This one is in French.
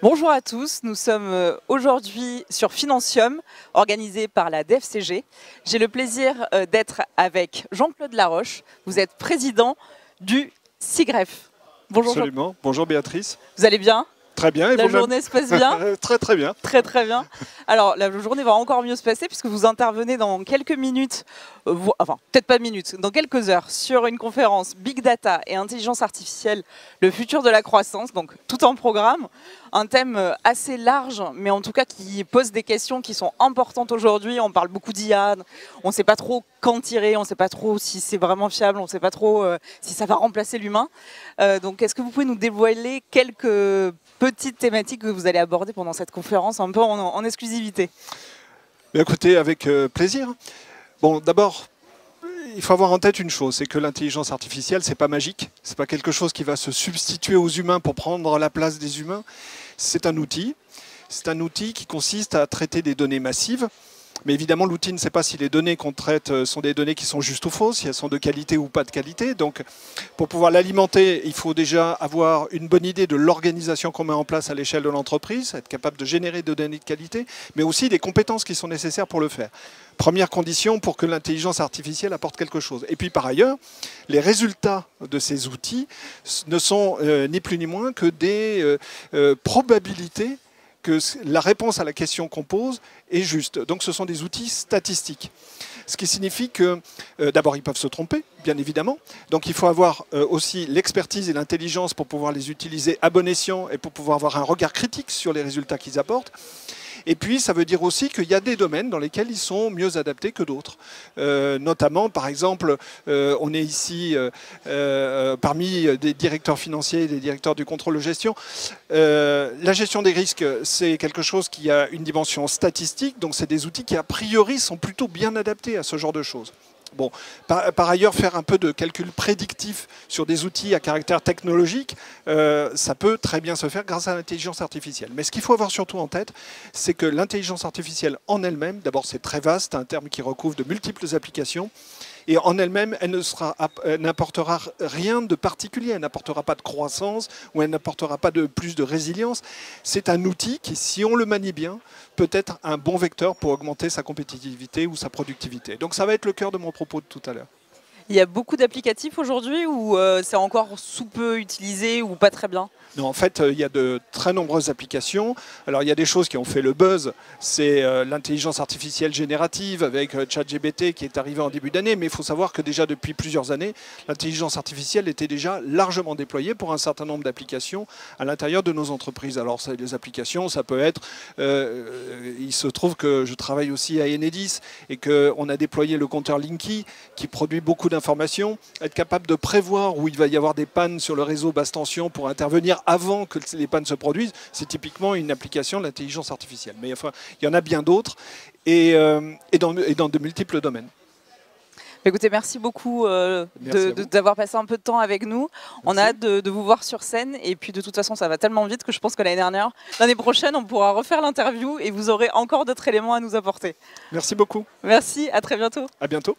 Bonjour à tous, nous sommes aujourd'hui sur Financium, organisé par la DFCG. J'ai le plaisir d'être avec Jean-Claude Laroche. Vous êtes président du SIGREF. Bonjour. Absolument. Bonjour Béatrice. Vous allez bien? Très bien. Et la journée se passe bien? Très bien. Très bien. Alors la journée va encore mieux se passer puisque vous intervenez dans quelques minutes, enfin peut-être pas minutes, dans quelques heures sur une conférence Big Data et Intelligence Artificielle, le futur de la croissance, donc tout en programme. Un thème assez large, mais en tout cas qui pose des questions qui sont importantes aujourd'hui. On parle beaucoup d'IA, on ne sait pas trop quand tirer, on ne sait pas trop si c'est vraiment fiable, on ne sait pas trop si ça va remplacer l'humain. Donc est-ce que vous pouvez nous dévoiler quelques petites thématiques que vous allez aborder pendant cette conférence, un peu en exclusivité? Écoutez, avec plaisir. Bon, d'abord, il faut avoir en tête une chose, c'est que l'intelligence artificielle, c'est pas magique, c'est pas quelque chose qui va se substituer aux humains pour prendre la place des humains. C'est un outil qui consiste à traiter des données massives. Mais évidemment, l'outil ne sait pas si les données qu'on traite sont des données qui sont justes ou fausses, si elles sont de qualité ou pas de qualité. Donc, pour pouvoir l'alimenter, il faut déjà avoir une bonne idée de l'organisation qu'on met en place à l'échelle de l'entreprise, être capable de générer des données de qualité, mais aussi des compétences qui sont nécessaires pour le faire. Première condition pour que l'intelligence artificielle apporte quelque chose. Et puis par ailleurs, les résultats de ces outils ne sont ni plus ni moins que des probabilités que la réponse à la question qu'on pose est juste. Donc ce sont des outils statistiques. Ce qui signifie que, d'abord, ils peuvent se tromper, bien évidemment. Donc il faut avoir aussi l'expertise et l'intelligence pour pouvoir les utiliser à bon escient et pour pouvoir avoir un regard critique sur les résultats qu'ils apportent. Et puis, ça veut dire aussi qu'il y a des domaines dans lesquels ils sont mieux adaptés que d'autres. Notamment, par exemple, on est ici parmi des directeurs financiers et des directeurs du contrôle de gestion. La gestion des risques, c'est quelque chose qui a une dimension statistique, donc c'est des outils qui, a priori, sont plutôt bien adaptés à ce genre de choses. Bon, par ailleurs, faire un peu de calcul prédictif sur des outils à caractère technologique, ça peut très bien se faire grâce à l'intelligence artificielle. Mais ce qu'il faut avoir surtout en tête, c'est que l'intelligence artificielle en elle-même, d'abord c'est très vaste, un terme qui recouvre de multiples applications, et en elle-même, elle n'apportera rien de particulier, elle n'apportera pas de croissance ou elle n'apportera pas de plus de résilience. C'est un outil qui, si on le manie bien, peut être un bon vecteur pour augmenter sa compétitivité ou sa productivité. Donc ça va être le cœur de mon propos de tout à l'heure. Il y a beaucoup d'applicatifs aujourd'hui ou c'est encore sous peu utilisé ou pas très bien? Non, en fait, il y a de très nombreuses applications. Alors, il y a des choses qui ont fait le buzz. C'est l'intelligence artificielle générative avec ChatGPT qui est arrivé en début d'année. Mais il faut savoir que déjà depuis plusieurs années, l'intelligence artificielle était déjà largement déployée pour un certain nombre d'applications à l'intérieur de nos entreprises. Alors, les applications, ça peut être... il se trouve que je travaille aussi à Enedis et qu'on a déployé le compteur Linky qui produit beaucoup d'informations. Être capable de prévoir où il va y avoir des pannes sur le réseau basse tension pour intervenir avant que les pannes se produisent, c'est typiquement une application de l'intelligence artificielle. Mais enfin, il y en a bien d'autres et dans de multiples domaines. Écoutez, merci beaucoup d'avoir passé un peu de temps avec nous. Merci. On a hâte de vous voir sur scène et puis de toute façon, ça va tellement vite que je pense que l'année prochaine, on pourra refaire l'interview et vous aurez encore d'autres éléments à nous apporter. Merci beaucoup. Merci, à très bientôt. À bientôt.